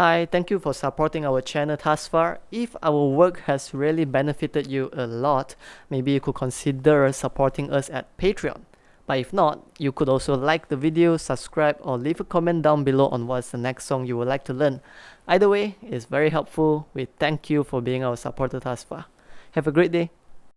Hi, thank you for supporting our channel thus far. If our work has really benefited you a lot, maybe you could consider supporting us at Patreon. But if not, you could also like the video, subscribe, or leave a comment down below on what's the next song you would like to learn. Either way, it's very helpful. We thank you for being our supporter thus far. Have a great day.